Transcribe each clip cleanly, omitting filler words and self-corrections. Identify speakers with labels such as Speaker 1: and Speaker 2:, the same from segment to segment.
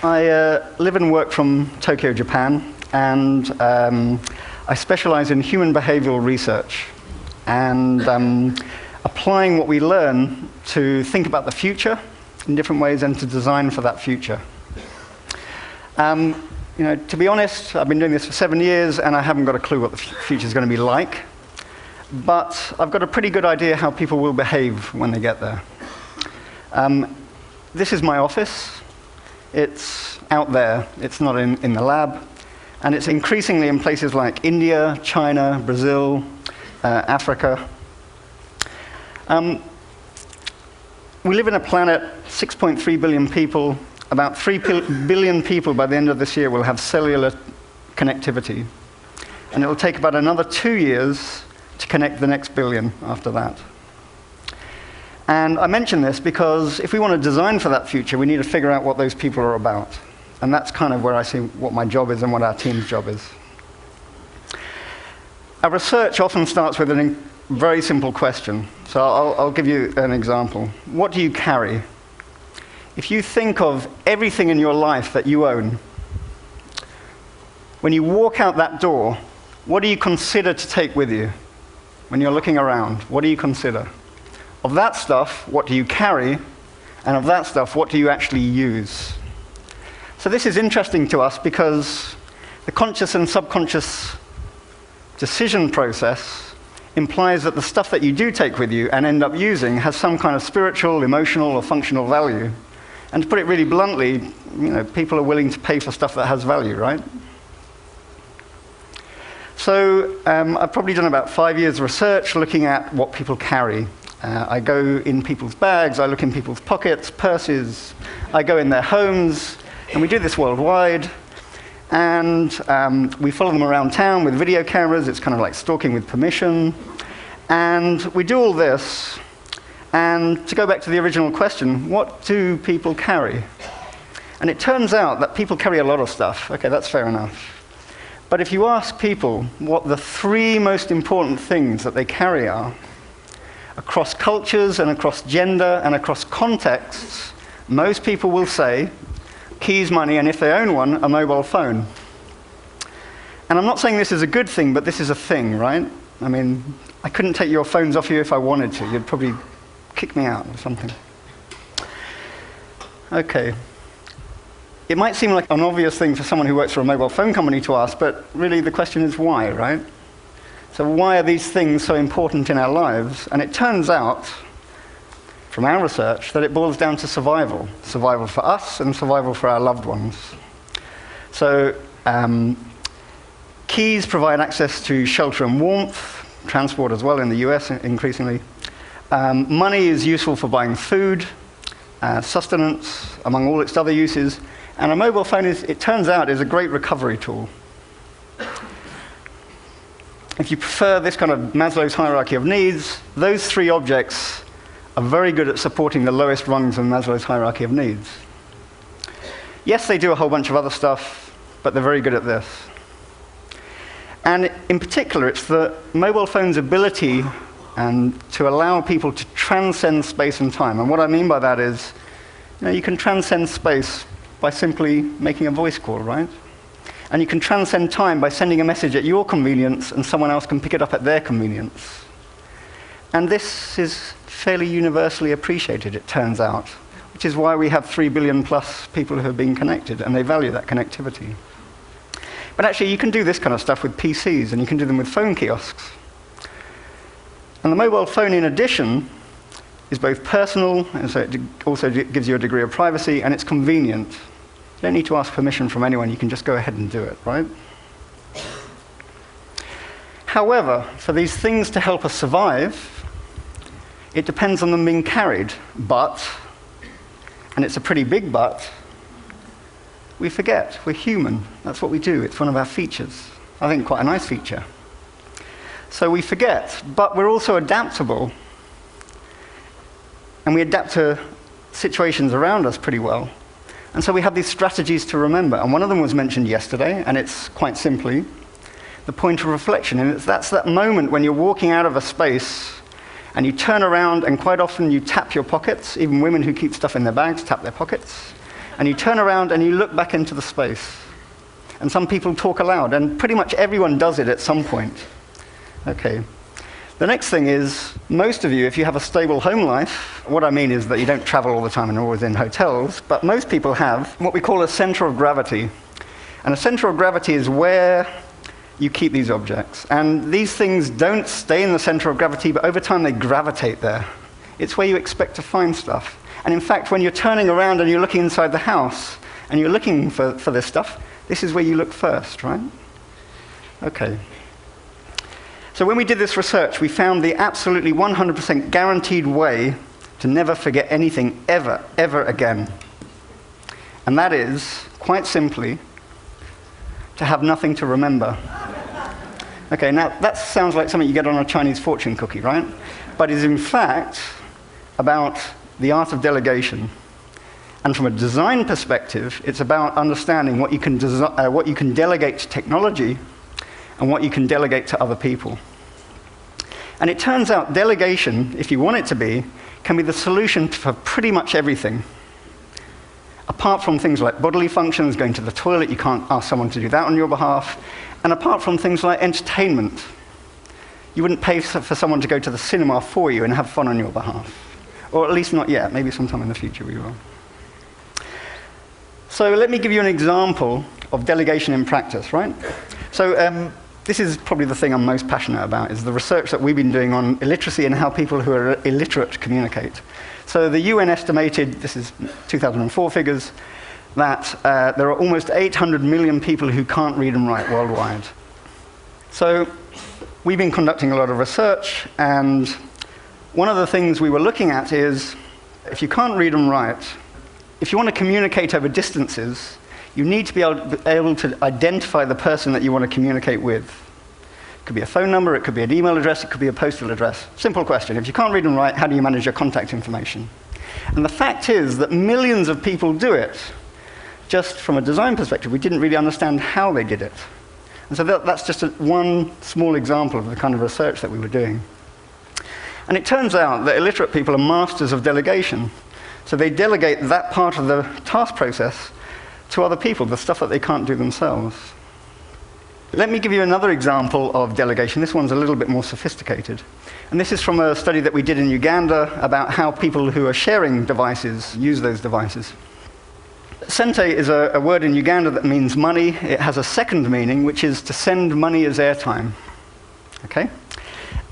Speaker 1: I live and work from Tokyo, Japan, and I specialize in human behavioral research and applying what we learn to think about the future in different ways and to design for that future. To be honest, I've been doing this for 7 years, and I haven't got a clue what the future is going to be like. But I've got a pretty good idea how people will behave when they get there. This is my office. It's out there. It's not in the lab. And it's increasingly in places like India, China, Brazil, Africa. We live in a planet, 6.3 billion people. About 3 billion people by the end of this year will have cellular connectivity. And it will take about another 2 years to connect the next billion after that. And I mention this because if we want to design for that future, we need to figure out what those people are about. And that's kind of where I see what my job is and what our team's job is. Our research often starts with a very simple question. So I'll give you an example. What do you carry? If you think of everything in your life that you own, when you walk out that door, what do you consider to take with you? When you're looking around, what do you consider? Of that stuff, what do you carry? And of that stuff, what do you actually use? So this is interesting to us because the conscious and subconscious decision process implies that the stuff that you do take with you and end up using has some kind of spiritual, emotional, or functional value. And to put it really bluntly, people are willing to pay for stuff that has value, right? So I've probably done about 5 years of research looking at what people carry. I go in people's bags, I look in people's pockets, purses, I go in their homes, and we do this worldwide. And we follow them around town with video cameras. It's kind of like stalking with permission. And we do all this. And to go back to the original question, what do people carry? And it turns out that people carry a lot of stuff. Okay, that's fair enough. But if you ask people what the 3 most important things that they carry are, across cultures and across gender and across contexts, most people will say keys, money, and if they own one, a mobile phone. And I'm not saying this is a good thing, but this is a thing, right? I mean, I couldn't take your phones off you if I wanted to. You'd probably kick me out or something. Okay. It might seem like an obvious thing for someone who works for a mobile phone company to ask, but really the question is why, right? So why are these things so important in our lives? And it turns out, from our research, that it boils down to survival. Survival for us and survival for our loved ones. So keys provide access to shelter and warmth, transport as well in the US increasingly. Money is useful for buying food, sustenance, among all its other uses. And a mobile phone, it turns out, is a great recovery tool. If you prefer this kind of Maslow's hierarchy of needs, those 3 objects are very good at supporting the lowest rungs of Maslow's hierarchy of needs. Yes, they do a whole bunch of other stuff, but they're very good at this. And in particular, it's the mobile phone's ability to allow people to transcend space and time. And what I mean by that is, you can transcend space by simply making a voice call, right? And you can transcend time by sending a message at your convenience, and someone else can pick it up at their convenience. And this is fairly universally appreciated, it turns out, which is why we have 3 billion plus people who have been connected, and they value that connectivity. But actually, you can do this kind of stuff with PCs, and you can do them with phone kiosks. And the mobile phone, in addition, is both personal, and so it also gives you a degree of privacy, and it's convenient. You don't need to ask permission from anyone. You can just go ahead and do it, right? However, for these things to help us survive, it depends on them being carried. But, and it's a pretty big but, we forget. We're human. That's what we do. It's one of our features. I think quite a nice feature. So we forget, but we're also adaptable. And we adapt to situations around us pretty well. And so we have these strategies to remember. And one of them was mentioned yesterday, and it's quite simply the point of reflection. And that's that moment when you're walking out of a space and you turn around, and quite often you tap your pockets. Even women who keep stuff in their bags tap their pockets. and you turn around and you look back into the space. And some people talk aloud, and pretty much everyone does it at some point. Okay. The next thing is, most of you, if you have a stable home life, what I mean is that you don't travel all the time and are always in hotels, but most people have what we call a center of gravity. And a center of gravity is where you keep these objects. And these things don't stay in the center of gravity, but over time they gravitate there. It's where you expect to find stuff. And in fact, when you're turning around and you're looking inside the house, and you're looking for this stuff, this is where you look first, right? Okay. So when we did this research, we found the absolutely 100% guaranteed way to never forget anything ever, ever again. And that is, quite simply, to have nothing to remember. Okay, now that sounds like something you get on a Chinese fortune cookie, right? But is in fact about the art of delegation. And from a design perspective, it's about understanding what you can delegate to technology and what you can delegate to other people. And it turns out delegation, if you want it to be, can be the solution for pretty much everything. Apart from things like bodily functions, going to the toilet, you can't ask someone to do that on your behalf. And apart from things like entertainment, you wouldn't pay for someone to go to the cinema for you and have fun on your behalf. Or at least not yet, maybe sometime in the future we will. So let me give you an example of delegation in practice, right? So this is probably the thing I'm most passionate about, is the research that we've been doing on illiteracy and how people who are illiterate communicate. So the UN estimated, this is 2004 figures, that there are almost 800 million people who can't read and write worldwide. So we've been conducting a lot of research, and one of the things we were looking at is, if you can't read and write, if you want to communicate over distances, you need to be able to identify the person that you want to communicate with. It could be a phone number, it could be an email address, it could be a postal address. Simple question. If you can't read and write, how do you manage your contact information? And the fact is that millions of people do it. Just from a design perspective, we didn't really understand how they did it. And so that's just one small example of the kind of research that we were doing. And it turns out that illiterate people are masters of delegation. So they delegate that part of the task process to other people, the stuff that they can't do themselves. Let me give you another example of delegation. This one's a little bit more sophisticated. And this is from a study that we did in Uganda about how people who are sharing devices use those devices. Sente is a word in Uganda that means money. It has a second meaning, which is to send money as airtime. Okay?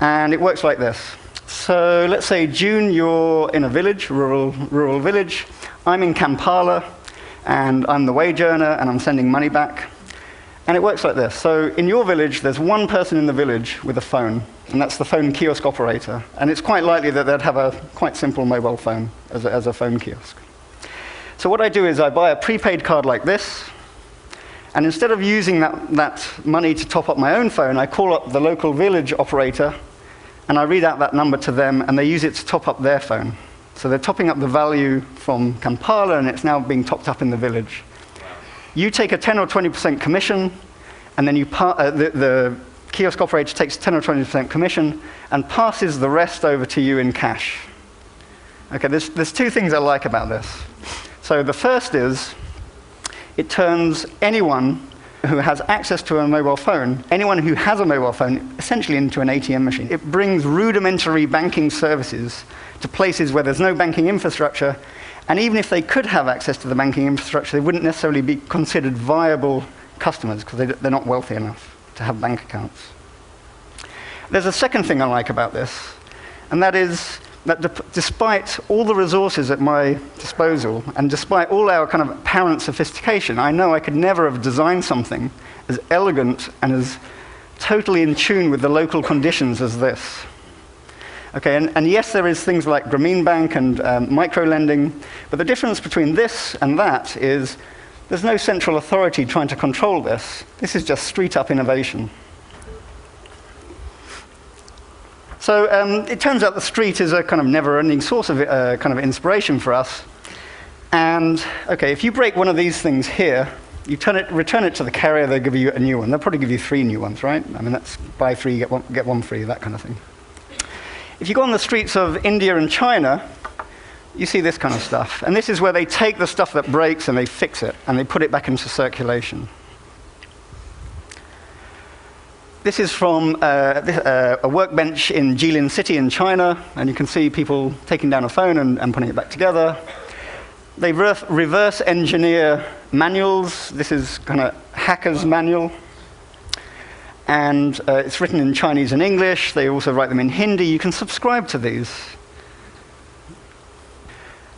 Speaker 1: And it works like this. So let's say, June, you're in a village, rural village. I'm in Kampala, and I'm the wage earner, and I'm sending money back. And it works like this. So in your village, there's one person in the village with a phone, and that's the phone kiosk operator. And it's quite likely that they'd have a quite simple mobile phone as a phone kiosk. So what I do is I buy a prepaid card like this, and instead of using that money to top up my own phone, I call up the local village operator, and I read out that number to them, and they use it to top up their phone. So they're topping up the value from Kampala, and it's now being topped up in the village. You take a 10 or 20% commission, and then the kiosk operator takes 10 or 20% commission and passes the rest over to you in cash. Okay, there's two things I like about this. So the first is, it turns anyone who has access to a mobile phone, anyone who has a mobile phone, essentially into an ATM machine. It brings rudimentary banking services to places where there's no banking infrastructure, and even if they could have access to the banking infrastructure, they wouldn't necessarily be considered viable customers because they're not wealthy enough to have bank accounts. There's a second thing I like about this, and that is that despite all the resources at my disposal, and despite all our kind of apparent sophistication, I know I could never have designed something as elegant and as totally in tune with the local conditions as this. Okay, and yes, there is things like Grameen Bank and micro-lending, but the difference between this and that is there's no central authority trying to control this. This is just street-up innovation. So it turns out the street is a kind of never-ending source of kind of inspiration for us. And okay, if you break one of these things here, you return it to the carrier, they'll give you a new one. They'll probably give you 3 new ones, right? I mean, that's buy 3, get one free, that kind of thing. If you go on the streets of India and China, you see this kind of stuff. And this is where they take the stuff that breaks and they fix it, and they put it back into circulation. This is from a workbench in Jilin City in China, and you can see people taking down a phone and putting it back together. They reverse engineer manuals. This is kind of hacker's manual. And it's written in Chinese and English. They also write them in Hindi. You can subscribe to these.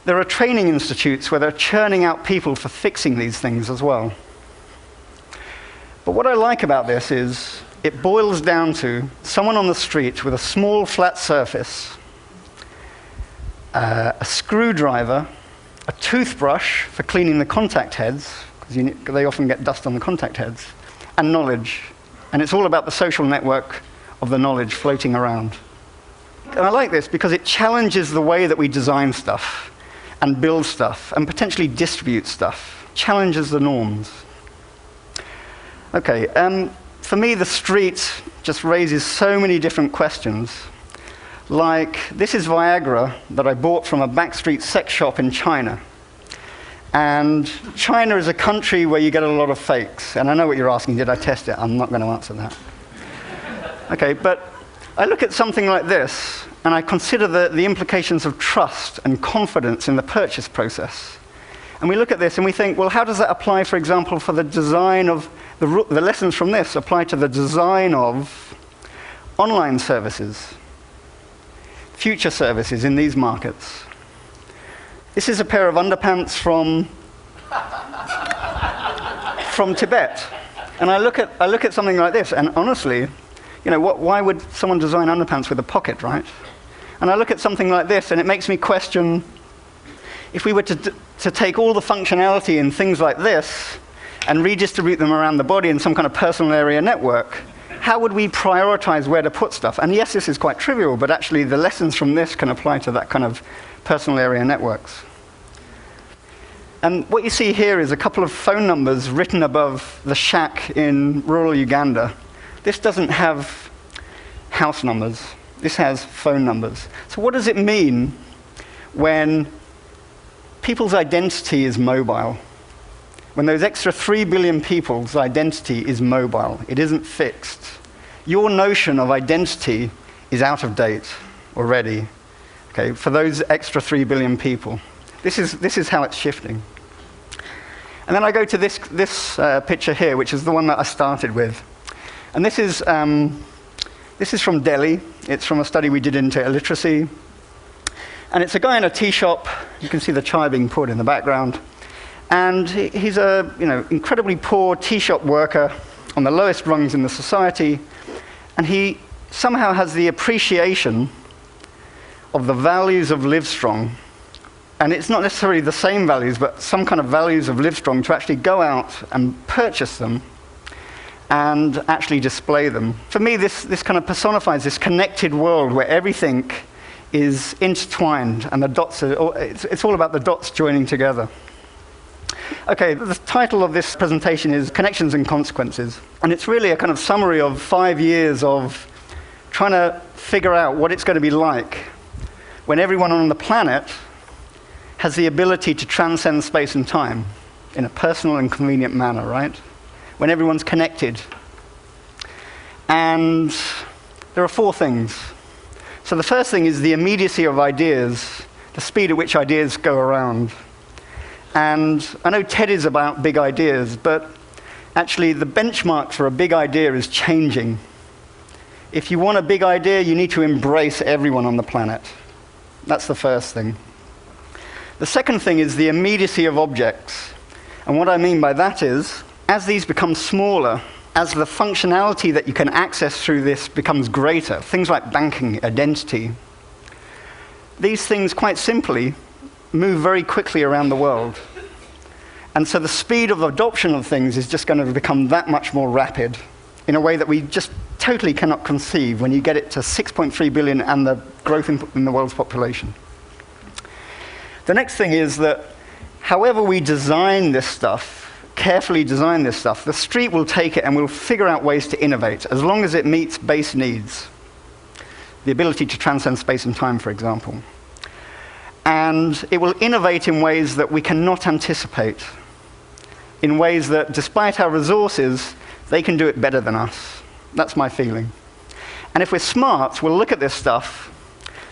Speaker 1: There are training institutes where they're churning out people for fixing these things as well. But what I like about this is it boils down to someone on the street with a small flat surface, a screwdriver, a toothbrush for cleaning the contact heads, because they often get dust on the contact heads, and knowledge. And it's all about the social network of the knowledge floating around. And I like this because it challenges the way that we design stuff and build stuff and potentially distribute stuff. Challenges the norms. Okay, for me, the street just raises so many different questions. Like, this is Viagra that I bought from a backstreet sex shop in China. And China is a country where you get a lot of fakes. And I know what you're asking, did I test it? I'm not going to answer that. Okay, but I look at something like this, and I consider the implications of trust and confidence in the purchase process. And we look at this and we think, well, how does that apply, for example, for the design of the lessons from this apply to the design of online services, future services in these markets. This is a pair of underpants from Tibet. And I look at something like this, and honestly, you know, why would someone design underpants with a pocket, right? And I look at something like this, and it makes me question, if we were to take all the functionality in things like this and redistribute them around the body in some kind of personal area network, how would we prioritize where to put stuff? And yes, this is quite trivial, but actually the lessons from this can apply to that kind of personal area networks. And what you see here is a couple of phone numbers written above the shack in rural Uganda. This doesn't have house numbers. This has phone numbers. So what does it mean when people's identity is mobile? When those extra 3 billion people's identity is mobile, it isn't fixed. Your notion of identity is out of date already, okay, for those extra 3 billion people. This is how it's shifting. And then I go to this picture here, which is the one that I started with. And this is from Delhi. It's from a study we did into illiteracy. And it's a guy in a tea shop. You can see the chai being poured in the background. And he's a incredibly poor tea shop worker on the lowest rungs in the society. And he somehow has the appreciation of the values of Livestrong. And it's not necessarily the same values, but some kind of values of Livestrong to actually go out and purchase them and actually display them. For me, this kind of personifies this connected world where everything is intertwined and the dots it's all about the dots joining together. Okay, the title of this presentation is Connections and Consequences. And it's really a kind of summary of 5 years of trying to figure out what it's going to be like when everyone on the planet has the ability to transcend space and time in a personal and convenient manner, right? When everyone's connected. And there are 4 things. So the first thing is the immediacy of ideas, the speed at which ideas go around. And I know TED is about big ideas, but actually the benchmark for a big idea is changing. If you want a big idea, you need to embrace everyone on the planet. That's the first thing. The second thing is the immediacy of objects. And what I mean by that is, as these become smaller, as the functionality that you can access through this becomes greater, things like banking, identity, these things quite simply move very quickly around the world. And so the speed of adoption of things is just going to become that much more rapid in a way that we just totally cannot conceive when you get it to 6.3 billion and the growth in the world's population. The next thing is that however we design this stuff, carefully design this stuff, the street will take it and will figure out ways to innovate, as long as it meets base needs. The ability to transcend space and time, for example. And it will innovate in ways that we cannot anticipate, in ways that, despite our resources, they can do it better than us. That's my feeling. And if we're smart, we'll look at this stuff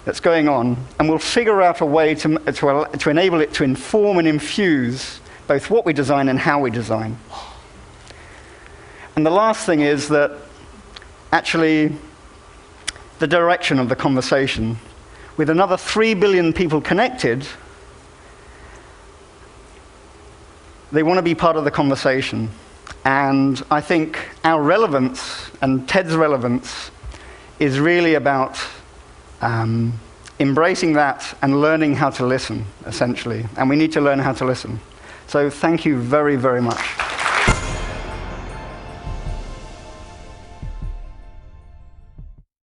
Speaker 1: that's going on, and we'll figure out a way to enable it to inform and infuse both what we design and how we design. And the last thing is that actually the direction of the conversation, with another 3 billion people connected, they want to be part of the conversation. And I think our relevance, and TED's relevance, is really about embracing that and learning how to listen, essentially. And we need to learn how to listen. So thank you very, very much.